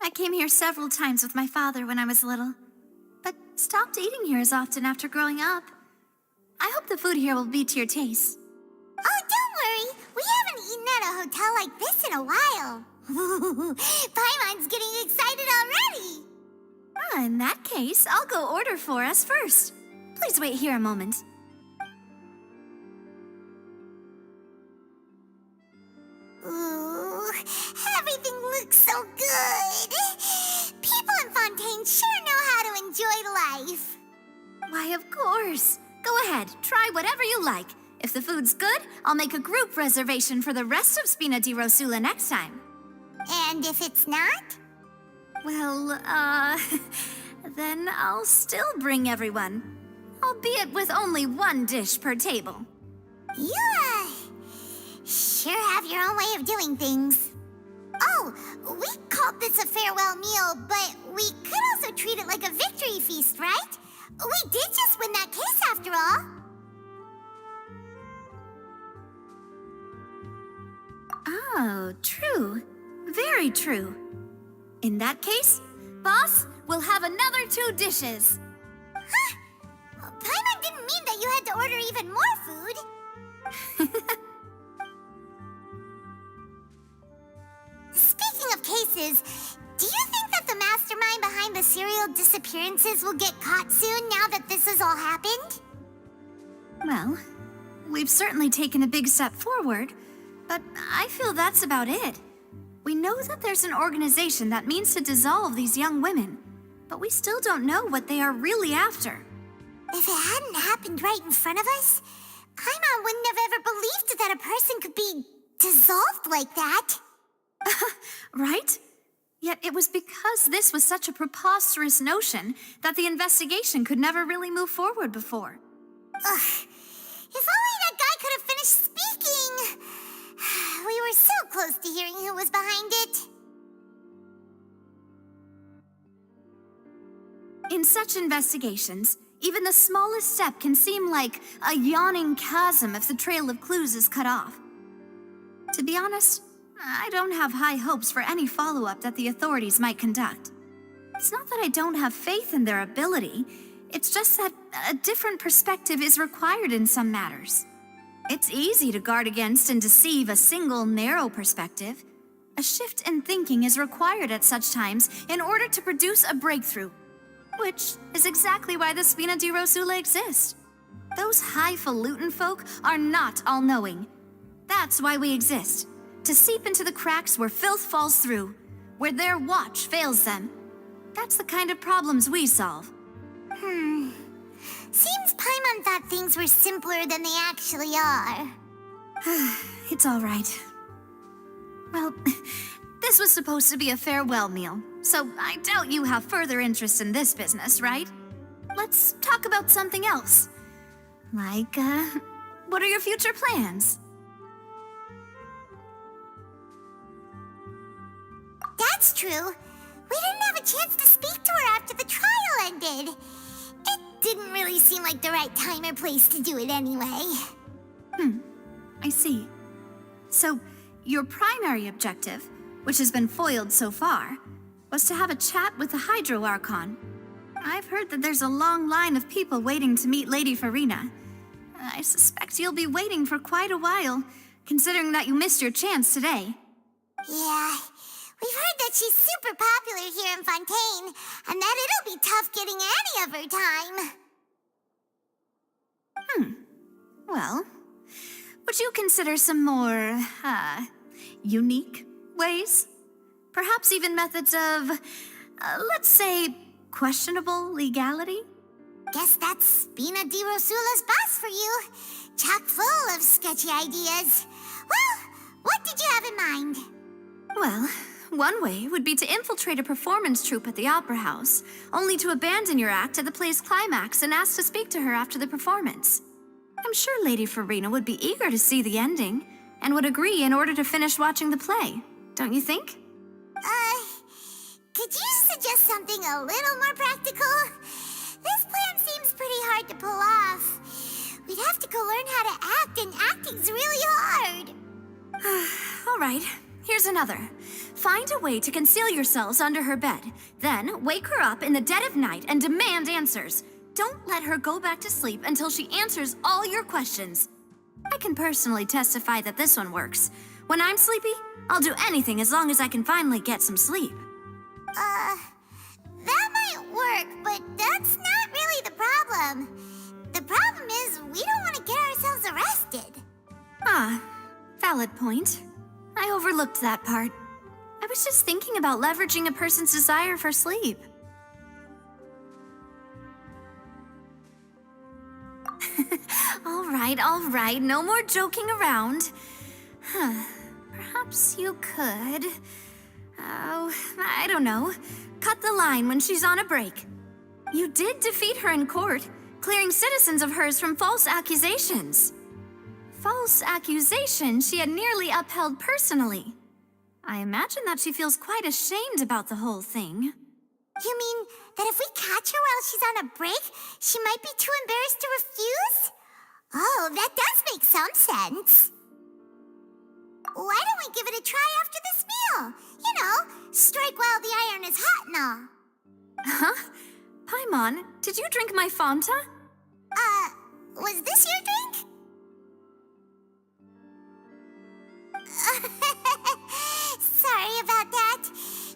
I came here several times with my father when I was little, but stopped eating here as often after growing up. I hope the food here will be to your taste. Oh, don't worry. We haven't eaten at a hotel like this in a while. Paimon's getting excited already. In that case, I'll go order for us first. Please wait here a moment. Ooh, everything looks so good. People in Fontaine sure know how to enjoy life. Why, of course. Go ahead, try whatever you like. If the food's good, I'll make a group reservation for the rest of Spina di Rosula next time. And if it's not? Well, then I'll still bring everyone. Albeit with only one dish per table. You, sure have your own way of doing things. Oh, we called this a farewell meal, but we could also treat it like a victory feast, right? We did just win that case after all. Oh, true. Very true. In that case, boss, we'll have another 2 dishes. Huh? Paimon didn't mean that you had to order even more food. Speaking of cases, do you think that the mastermind behind the serial disappearances will get caught soon now that this has all happened? Well, we've certainly taken a big step forward, but I feel that's about it. We know that there's an organization that means to dissolve these young women, but we still don't know what they are really after. If it hadn't happened right in front of us, Paimon wouldn't have ever believed that a person could be dissolved like that. Right? Yet it was because this was such a preposterous notion that the investigation could never really move forward before. Ugh. If only that guy could have finished speaking. We were so close to hearing who was behind it. In such investigations, even the smallest step can seem like a yawning chasm if the trail of clues is cut off. To be honest, I don't have high hopes for any follow-up that the authorities might conduct. It's not that I don't have faith in their ability, it's just that a different perspective is required in some matters. It's easy to guard against and deceive a single narrow perspective. A shift in thinking is required at such times in order to produce a breakthrough, which is exactly why the Spina di Rosula exist. Those highfalutin folk are not all-knowing. That's why we exist, to seep into the cracks where filth falls through, where their watch fails them. That's the kind of problems we solve. Seems Paimon thought things were simpler than they actually are. It's all right. Well, this was supposed to be a farewell meal, so I doubt you have further interest in this business, right? Let's talk about something else. Like, what are your future plans? That's true. We didn't have a chance to speak to her after the trial ended. It didn't really seem like the right time or place to do it anyway. I see. So, your primary objective, which has been foiled so far, was to have a chat with the Hydro Archon. I've heard that there's a long line of people waiting to meet Lady Farina. I suspect you'll be waiting for quite a while, considering that you missed your chance today. Yeah, we've heard that she's super popular here in Fontaine, and that it'll be tough getting any of her time. Well, would you consider some more, unique ways? Perhaps even methods of, let's say, questionable legality? Guess that's Spina di Rosula's boss for you. Chock full of sketchy ideas. Well, what did you have in mind? Well, one way would be to infiltrate a performance troupe at the Opera House, only to abandon your act at the play's climax and ask to speak to her after the performance. I'm sure Lady Farina would be eager to see the ending, and would agree in order to finish watching the play, don't you think? Could you suggest something a little more practical? This plan seems pretty hard to pull off. We'd have to go learn how to act, and acting's really hard. All right, Here's another. Find a way to conceal yourselves under her bed. Then wake her up in the dead of night and demand answers. Don't let her go back to sleep until she answers all your questions. I can personally testify that this one works. When I'm sleepy, I'll do anything as long as I can finally get some sleep. That might work, but that's not really the problem. The problem is we don't want to get ourselves arrested. Ah, valid point. I overlooked that part. I was just thinking about leveraging a person's desire for sleep. All right, no more joking around. Perhaps you could... Oh, I don't know. Cut the line when she's on a break. You did defeat her in court, clearing citizens of hers from false accusations. False accusations she had nearly upheld personally. I imagine that she feels quite ashamed about the whole thing. You mean that if we catch her while she's on a break, she might be too embarrassed to refuse? Oh, that does make some sense. Why don't we give it a try after this meal? You know, strike while the iron is hot and all. Huh? Paimon, did you drink my Fanta? Was this your drink? Sorry about that.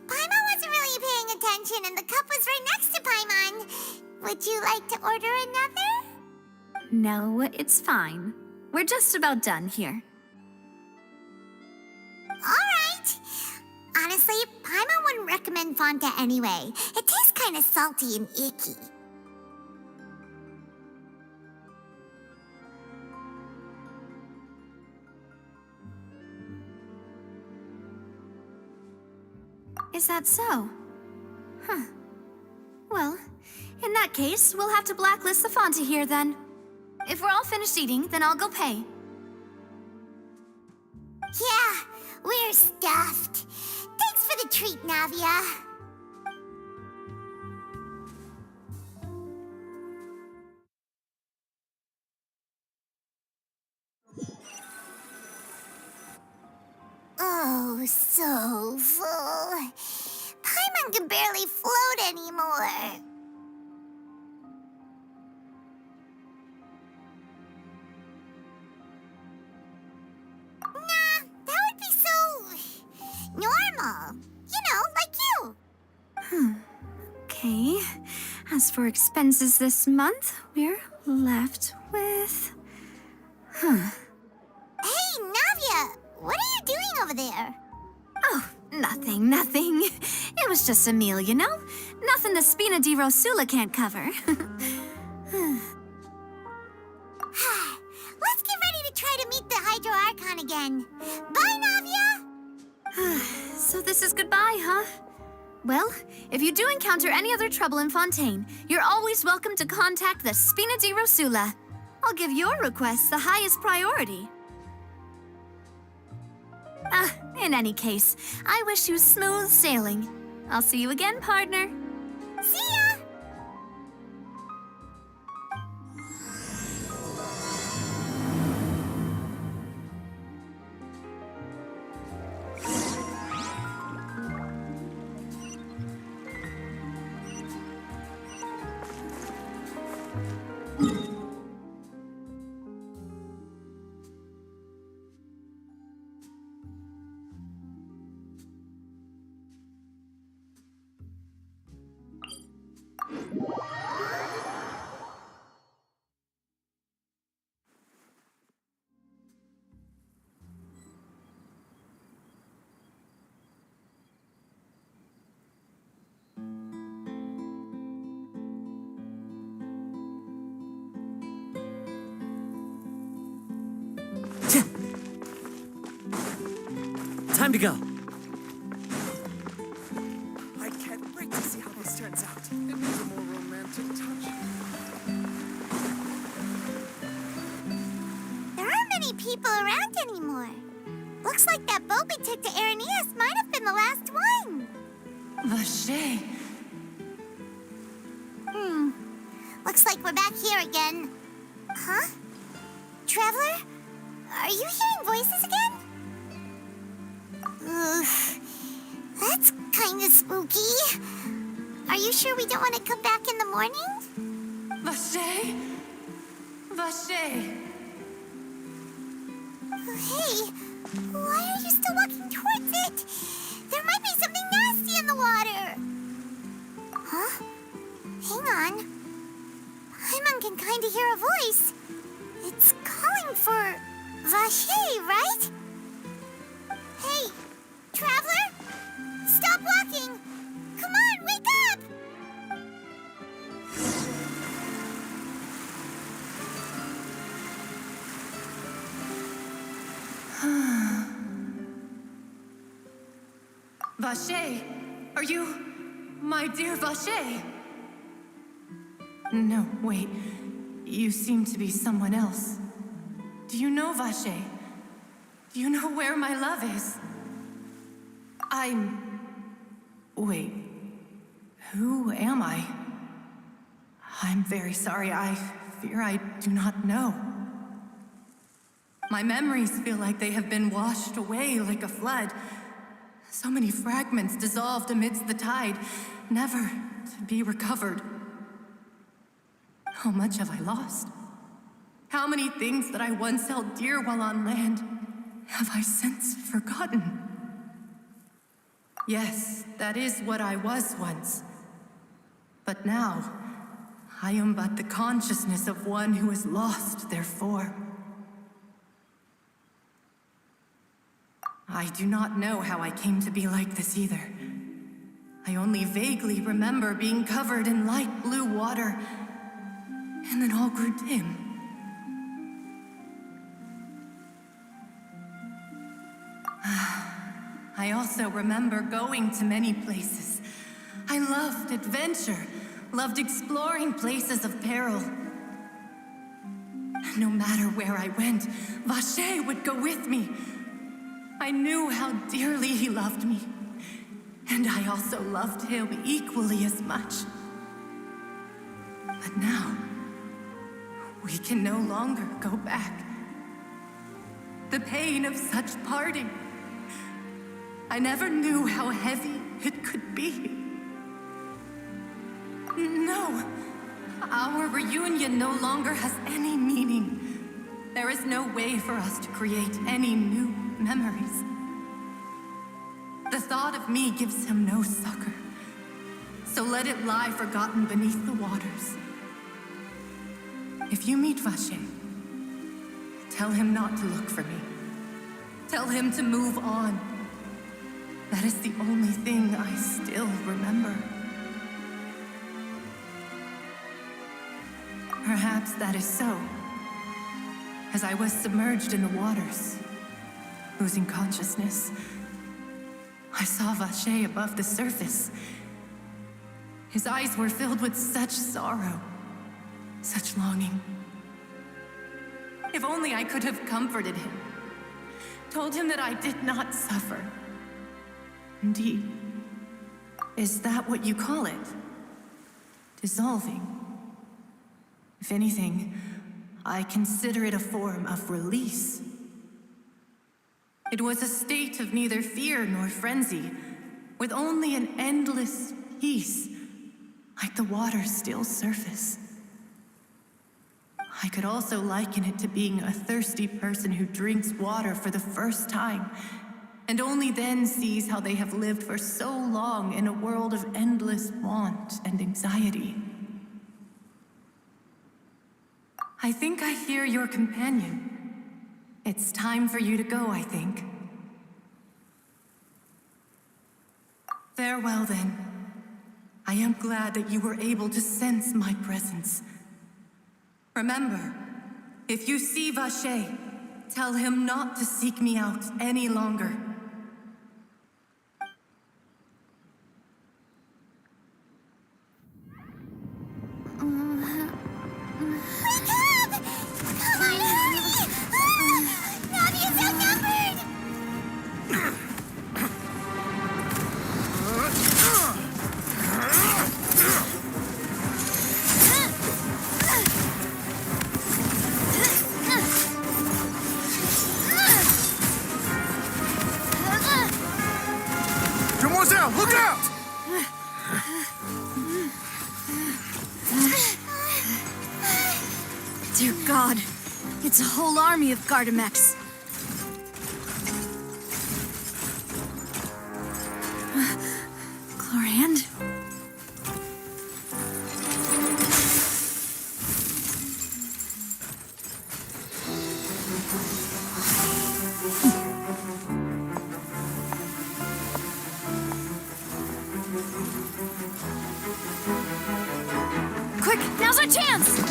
Paimon wasn't really paying attention and the cup was right next to Paimon. Would you like to order another? No, it's fine. We're just about done here. Alright. Honestly, Paimon wouldn't recommend Fanta anyway. It tastes kind of salty and icky. Is that so? Huh. Well, in that case, we'll have to blacklist the Fanta here then. If we're all finished eating, then I'll go pay. Yeah, we're stuffed. Thanks for the treat, Navia. Oh, so full. Paimon can barely float anymore. Nah, that would be so normal. You know, like you. Okay. As for expenses this month, we're left with... Hey, Navia, what are you doing over there? Oh, nothing. It was just a meal, you know? Nothing the Spina di Rosula can't cover. Let's get ready to try to meet the Hydro Archon again. Bye, Navia! So this is goodbye, huh? Well, if you do encounter any other trouble in Fontaine, you're always welcome to contact the Spina di Rosula. I'll give your requests the highest priority. In any case, I wish you smooth sailing. I'll see you again, partner. See ya! Time to go. I can't wait to see how this turns out. It needs a more romantic touch. There aren't many people around anymore. Looks like that boat we took to Araneas might have been the last one. Vacher. Looks like we're back here again. Huh? Traveler? Are you hearing voices again? kind of spooky. Are you sure we don't want to come back in the morning? Vache? Vache! Hey, why are you still walking towards it? There might be something nasty in the water. Huh? Hang on. Paimon can kind of hear a voice. It's calling for Vache, right? Hey, traveler? Stop walking! Come on, wake up! Vache! Are you... my dear Vache? No, wait. You seem to be someone else. Do you know Vache? Do you know where my love is? Wait. Who am I? I'm very sorry. I fear I do not know. My memories feel like they have been washed away like a flood. So many fragments dissolved amidst the tide, never to be recovered. How much have I lost? How many things that I once held dear while on land have I since forgotten? Yes, that is what I was once. But now, I am but the consciousness of one who is lost their form. I do not know how I came to be like this either. I only vaguely remember being covered in light blue water, and then all grew dim. I also remember going to many places. I loved adventure, loved exploring places of peril. No matter where I went, Vache would go with me. I knew how dearly he loved me, and I also loved him equally as much. But now, we can no longer go back. The pain of such parting, I never knew how heavy it could be. No, our reunion no longer has any meaning. There is no way for us to create any new memories. The thought of me gives him no succor, so let it lie forgotten beneath the waters. If you meet Vache, tell him not to look for me. Tell him to move on. That is the only thing I still remember. Perhaps that is so. As I was submerged in the waters, losing consciousness, I saw Vache above the surface. His eyes were filled with such sorrow, such longing. If only I could have comforted him, told him that I did not suffer. Indeed, is that what you call it? Dissolving? If anything, I consider it a form of release. It was a state of neither fear nor frenzy, with only an endless peace, like the water's still surface. I could also liken it to being a thirsty person who drinks water for the first time, and only then sees how they have lived for so long in a world of endless want and anxiety. I think I hear your companion. It's time for you to go, I think. Farewell, then. I am glad that you were able to sense my presence. Remember, if you see Vache, tell him not to seek me out any longer. Wake up! Come on, hurry! Navia's outnumbered! Demoiselle, look out! Dear God, it's a whole army of Gardamex. Chlorand? Quick, now's our chance!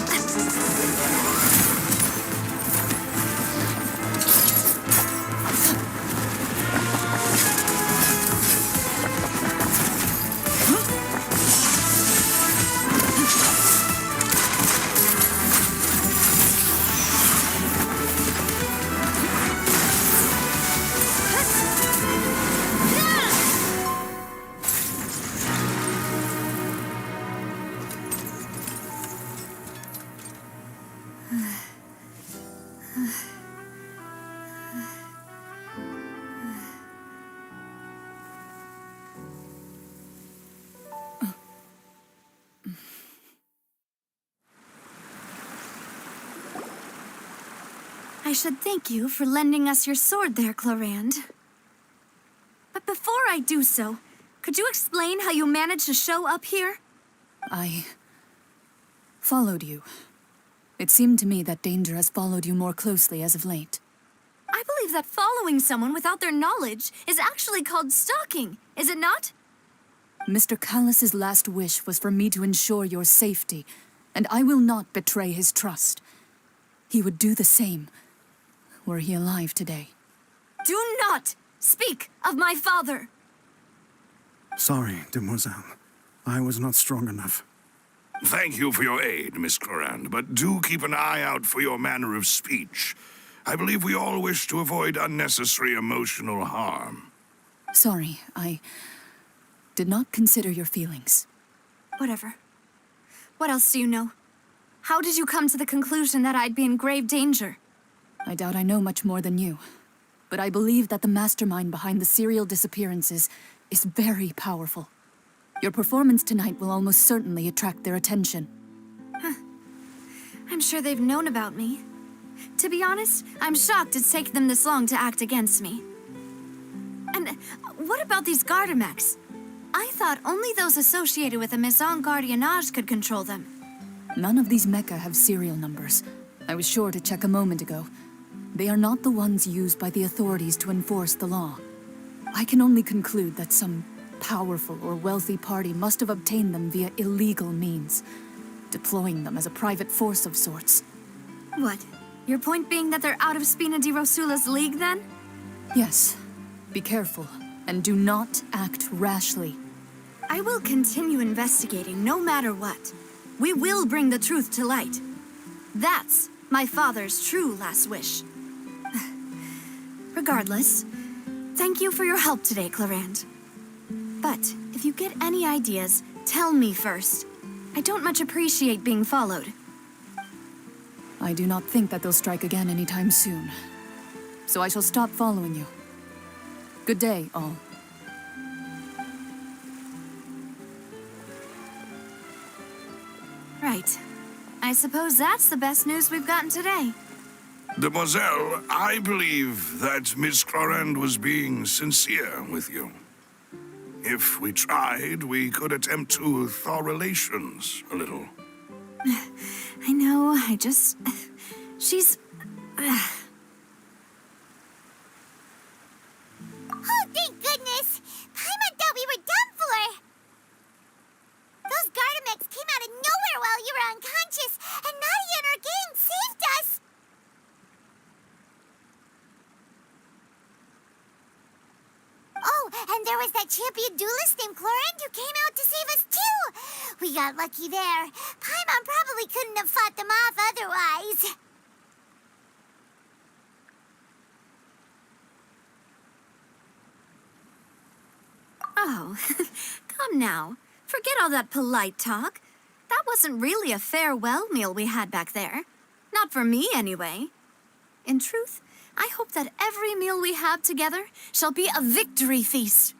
I should thank you for lending us your sword there, Chlorand. But before I do so, could you explain how you managed to show up here? I followed you. It seemed to me that danger has followed you more closely as of late. I believe that following someone without their knowledge is actually called stalking, is it not? Mr. Callus's last wish was for me to ensure your safety, and I will not betray his trust. He would do the same, were he alive today. Do not speak of my father! Sorry, Demoiselle. I was not strong enough. Thank you for your aid, Miss Chlorand, but do keep an eye out for your manner of speech. I believe we all wish to avoid unnecessary emotional harm. Sorry, I did not consider your feelings. Whatever. What else do you know? How did you come to the conclusion that I'd be in grave danger? I doubt I know much more than you, but I believe that the mastermind behind the serial disappearances is very powerful. Your performance tonight will almost certainly attract their attention. I'm sure they've known about me. To be honest, I'm shocked it's taken them this long to act against me. And what about these Gardamex? I thought only those associated with the Maison Gardiennage could control them. None of these mecha have serial numbers. I was sure to check a moment ago. They are not the ones used by the authorities to enforce the law. I can only conclude that some powerful or wealthy party must have obtained them via illegal means, deploying them as a private force of sorts. What? Your point being that they're out of Spina di Rosula's league, then? Yes. Be careful, and do not act rashly. I will continue investigating no matter what. We will bring the truth to light. That's my father's true last wish. Regardless, thank you for your help today, Chlorand. But if you get any ideas, tell me first. I don't much appreciate being followed. I do not think that they'll strike again anytime soon. So I shall stop following you. Good day, all. Right. I suppose that's the best news we've gotten today. Demoiselle, I believe that Miss Chlorand was being sincere with you. If we tried, we could attempt to thaw relations a little. I know, she's... Oh, thank goodness! Paimon thought we were done for! Those Gardamex came out of nowhere while you were unconscious, and Nadia and her gang saved us! Oh, and there was that champion duelist named Chlorand who came out to save us too! We got lucky there. Paimon probably couldn't have fought them off otherwise. Oh, come now. Forget all that polite talk. That wasn't really a farewell meal we had back there. Not for me, anyway. In truth, I hope that every meal we have together shall be a victory feast.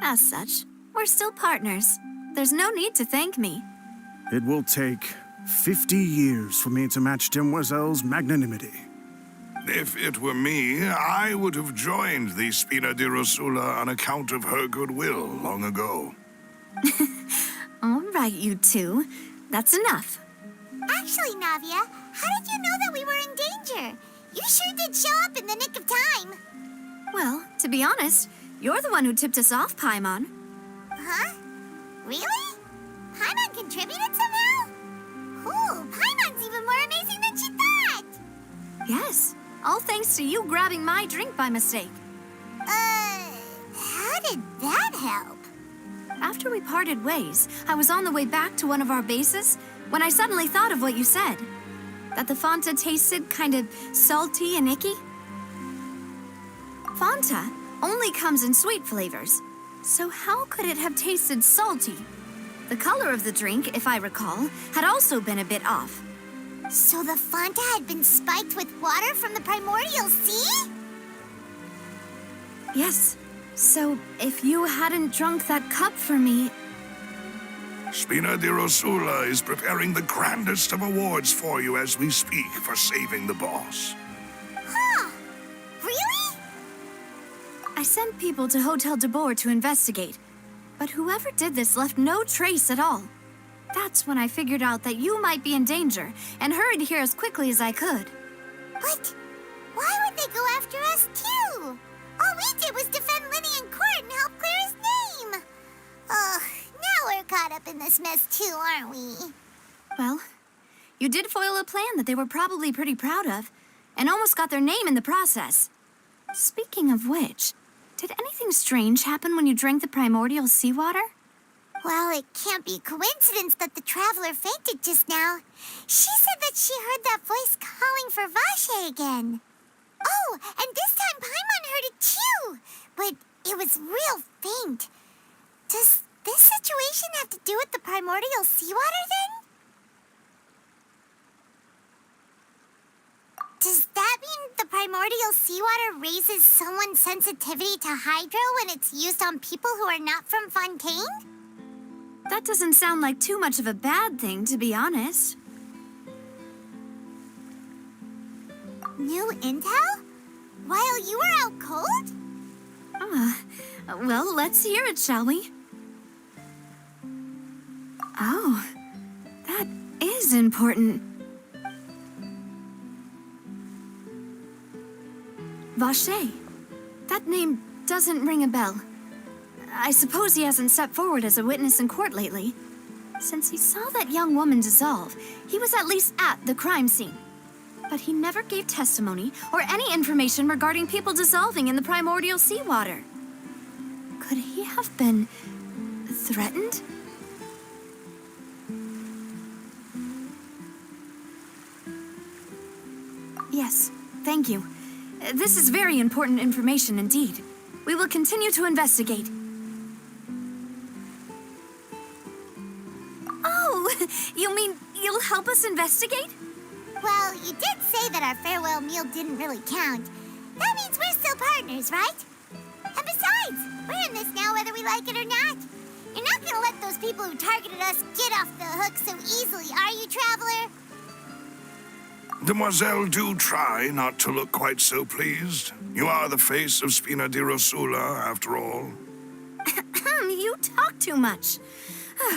As such, we're still partners. There's no need to thank me. It will take 50 years for me to match Demoiselle's magnanimity. If it were me, I would have joined the Spina di Rosula on account of her goodwill long ago. All right, you two. That's enough. Actually, Navia, how did you know that we were in danger? You sure did show up in the nick of time. Well, to be honest, you're the one who tipped us off, Paimon. Huh? Really? Paimon contributed somehow? Ooh, Paimon's even more amazing than she thought! Yes, all thanks to you grabbing my drink by mistake. How did that help? After we parted ways, I was on the way back to one of our bases when I suddenly thought of what you said. That the Fanta tasted kind of salty and icky. Fanta only comes in sweet flavors, so how could it have tasted salty? The color of the drink, if I recall, had also been a bit off. So the Fanta had been spiked with water from the primordial sea? Yes, so if you hadn't drunk that cup for me... Spina di Rosula is preparing the grandest of awards for you as we speak for saving the boss. Huh? Really? I sent people to Hotel de Boer to investigate, but whoever did this left no trace at all. That's when I figured out that you might be in danger and hurried here as quickly as I could. But why would they go after us too? All we did was defend Lenny in court and help clear his name. Ugh, now we're caught up in this mess too, aren't we? Well, you did foil a plan that they were probably pretty proud of, and almost got their name in the process. Speaking of which, did anything strange happen when you drank the primordial seawater? Well, it can't be a coincidence that the traveler fainted just now. She said that she heard that voice calling for Vache again. Oh, and this time Paimon heard it too, but it was real faint. Does this situation have to do with the primordial seawater then? Does that mean the primordial seawater raises someone's sensitivity to hydro when it's used on people who are not from Fontaine? That doesn't sound like too much of a bad thing, to be honest. New intel? While you were out cold? Well, let's hear it, shall we? Oh, that is important. Vache. That name doesn't ring a bell. I suppose he hasn't stepped forward as a witness in court lately. Since he saw that young woman dissolve, he was at least at the crime scene. But he never gave testimony or any information regarding people dissolving in the primordial seawater. Could he have been threatened? Yes, thank you. This is very important information indeed. We will continue to investigate. Oh, you mean you'll help us investigate? Well, you did say that our farewell meal didn't really count. That means we're still partners, right? And besides, we're in this now whether we like it or not. You're not gonna let those people who targeted us get off the hook so easily, are you, Traveler? Demoiselle, do try not to look quite so pleased. You are the face of Spina di Rosula, after all. You talk too much.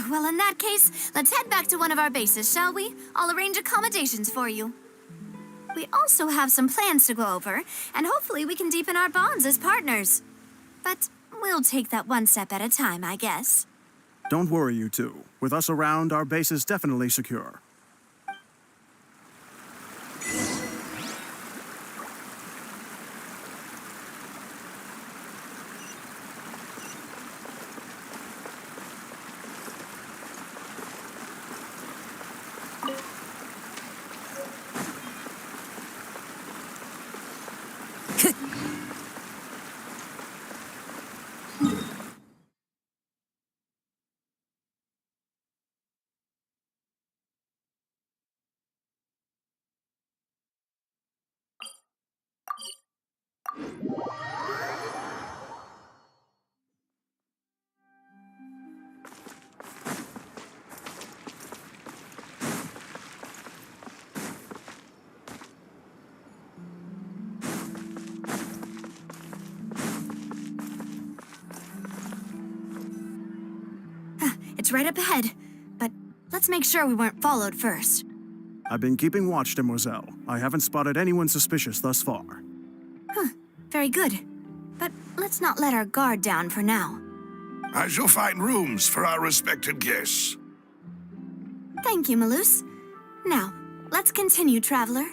Well, in that case, let's head back to one of our bases, shall we? I'll arrange accommodations for you. We also have some plans to go over, and hopefully we can deepen our bonds as partners. But we'll take that one step at a time, I guess. Don't worry, you two. With us around, our base is definitely secure. It's right up ahead, but let's make sure we weren't followed first. I've been keeping watch, Demoiselle. I haven't spotted anyone suspicious thus far. Very good. But let's not let our guard down for now. I shall find rooms for our respected guests. Thank you, Malus. Now, let's continue, traveler.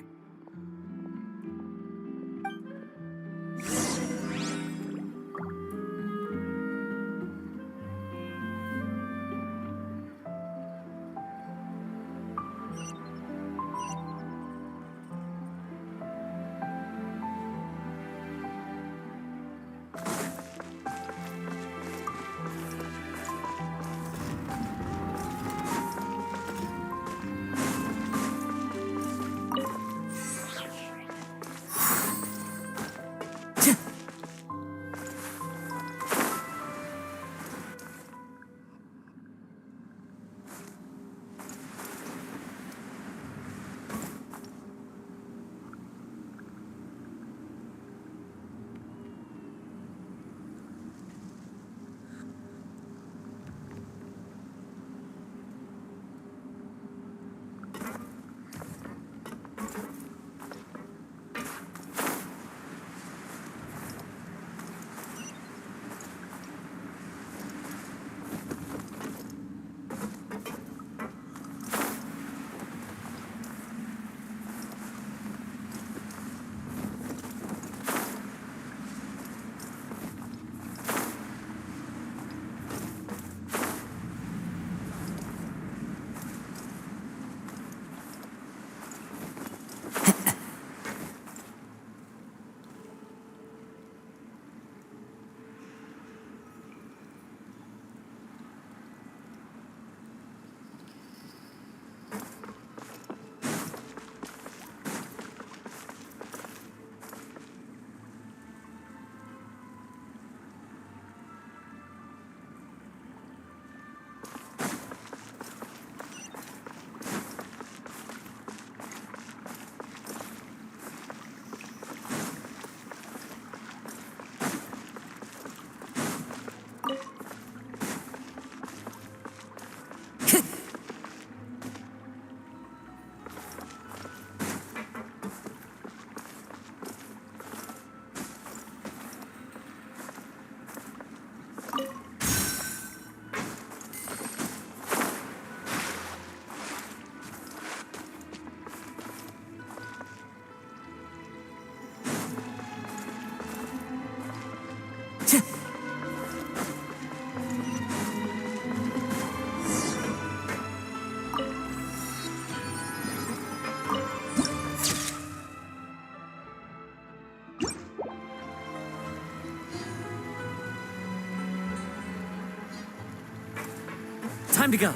Time to go.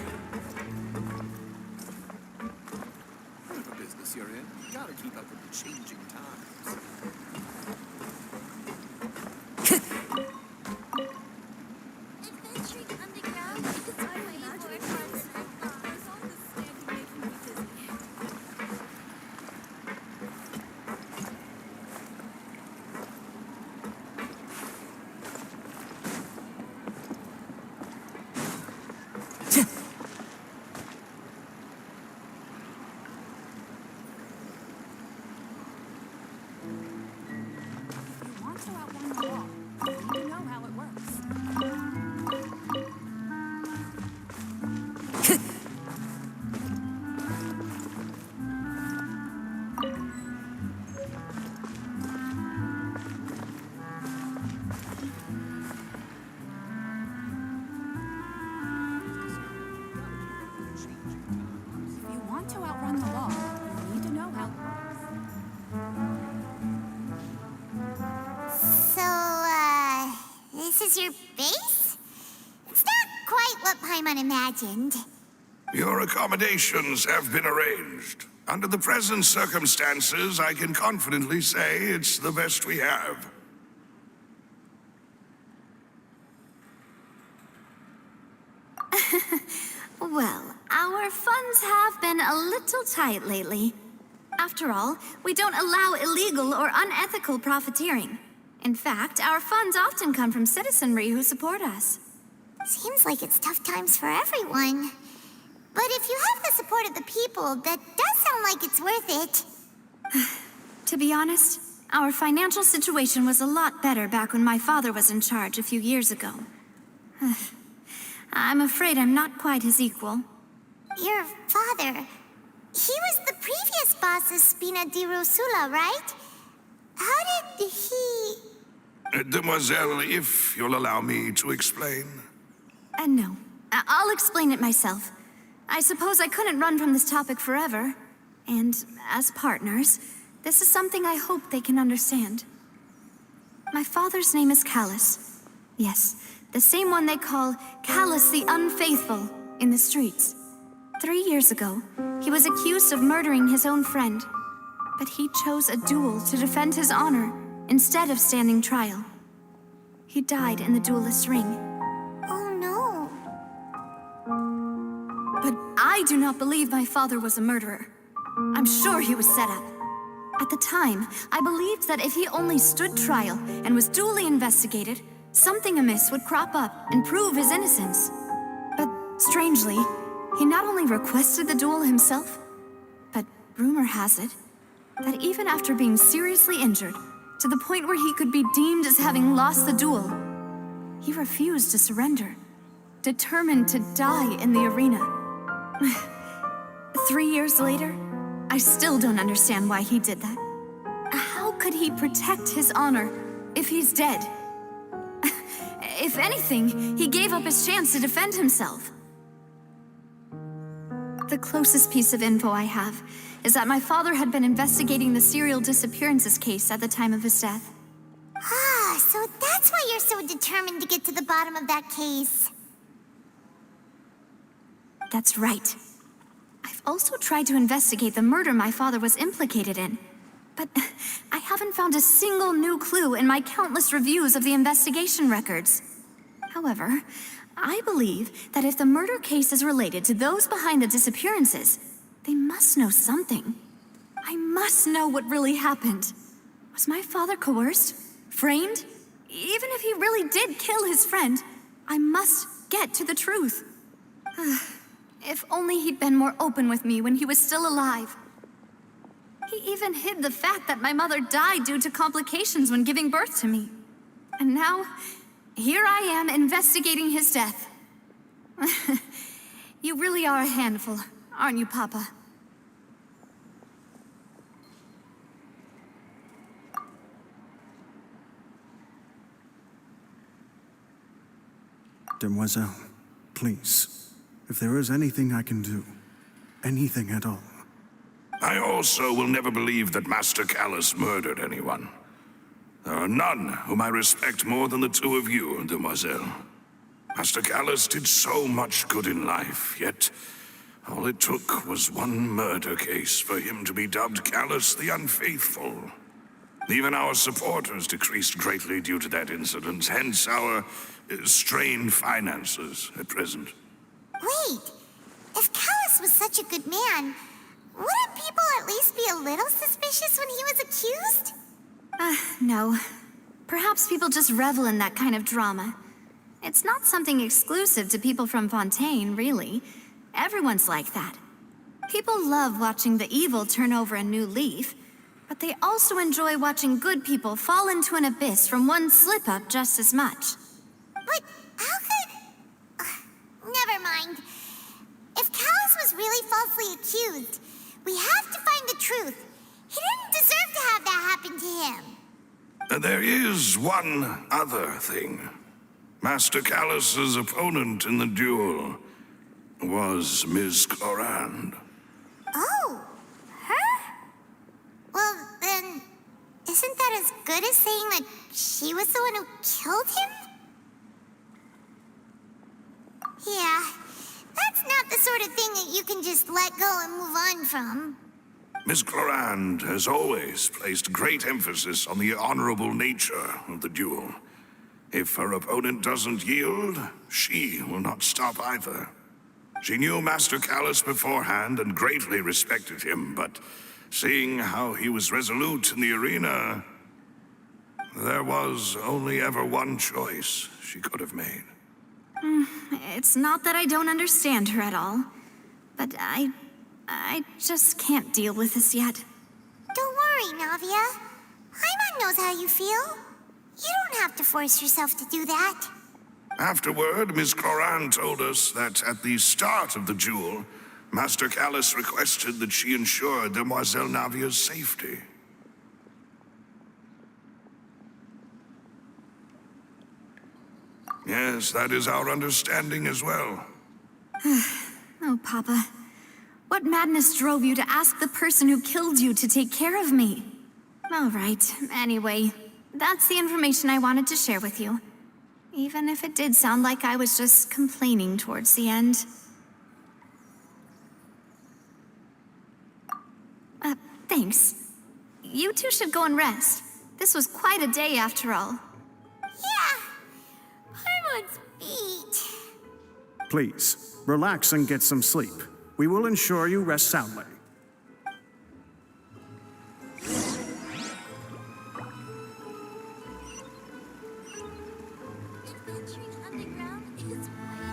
Whatever business you're in, you gotta keep up with the changing times. Adventuring underground is my favorite part. There's all this standing making me dizzy. This is your base? It's not quite what Paimon imagined. Your accommodations have been arranged. Under the present circumstances, I can confidently say it's the best we have. Well, our funds have been a little tight lately. After all, we don't allow illegal or unethical profiteering. In fact, our funds often come from citizenry who support us. Seems like it's tough times for everyone. But if you have the support of the people, that does sound like it's worth it. To be honest, our financial situation was a lot better back when my father was in charge a few years ago. I'm afraid I'm not quite his equal. Your father, he was the previous boss of Spina di Rosula, right? How did he... Demoiselle, if you'll allow me to explain. No, I'll explain it myself. I suppose I couldn't run from this topic forever. And as partners, this is something I hope they can understand. My father's name is Callus. Yes, the same one they call Callus the Unfaithful in the streets. 3 years ago, he was accused of murdering his own friend. But he chose a duel to defend his honor instead of standing trial. He died in the duelist's ring. Oh no. But I do not believe my father was a murderer. I'm sure he was set up. At the time, I believed that if he only stood trial and was duly investigated, something amiss would crop up and prove his innocence. But strangely, he not only requested the duel himself, but rumor has it that even after being seriously injured, to the point where he could be deemed as having lost the duel, he refused to surrender, determined to die in the arena. 3 years later, I still don't understand why he did that. How could he protect his honor if he's dead? If anything, he gave up his chance to defend himself. The closest piece of info I have is that my father had been investigating the serial disappearances case at the time of his death. Ah, so that's why you're so determined to get to the bottom of that case. That's right. I've also tried to investigate the murder my father was implicated in, but I haven't found a single new clue in my countless reviews of the investigation records. However, I believe that if the murder case is related to those behind the disappearances, they must know something. I must know what really happened. Was my father coerced? Framed? Even if he really did kill his friend, I must get to the truth. If only he'd been more open with me when he was still alive. He even hid the fact that my mother died due to complications when giving birth to me. And now, here I am investigating his death. You really are a handful, aren't you, Papa? Demoiselle, please, if there is anything I can do, anything at all. I also will never believe that Master Callus murdered anyone. There are none whom I respect more than the two of you, Demoiselle. Master Callus did so much good in life, yet all it took was one murder case for him to be dubbed Callus the Unfaithful. Even our supporters decreased greatly due to that incident, hence our strained finances at present. Wait, if Callus was such a good man, wouldn't people at least be a little suspicious when he was accused? No. Perhaps people just revel in that kind of drama. It's not something exclusive to people from Fontaine, really. Everyone's like that. People love watching the evil turn over a new leaf, but they also enjoy watching good people fall into an abyss from one slip-up just as much. But how could... never mind. If Callus was really falsely accused, we have to find the truth. He didn't deserve to have that happen to him. There is one other thing. Master Callus's opponent in the duel was Miss Clorand. Oh, her? Well, then, isn't that as good as saying that she was the one who killed him? Yeah, that's not the sort of thing that you can just let go and move on from. Miss Clorand has always placed great emphasis on the honorable nature of the duel. If her opponent doesn't yield, she will not stop either. She knew Master Callus beforehand and greatly respected him, but seeing how he was resolute in the arena, there was only ever one choice she could have made. It's not that I don't understand her at all, but I just can't deal with this yet. Don't worry, Navia. Paimon knows how you feel. You don't have to force yourself to do that. Afterward, Miss Cloran told us that at the start of the duel, Master Callus requested that she ensure Demoiselle Navia's safety. Yes, that is our understanding as well. Oh, Papa. What madness drove you to ask the person who killed you to take care of me? All right, anyway, that's the information I wanted to share with you. Even if it did sound like I was just complaining towards the end. Thanks. You two should go and rest. This was quite a day after all. Yeah. Paimon's beat. Please, relax and get some sleep. We will ensure you rest soundly. Adventuring underground is way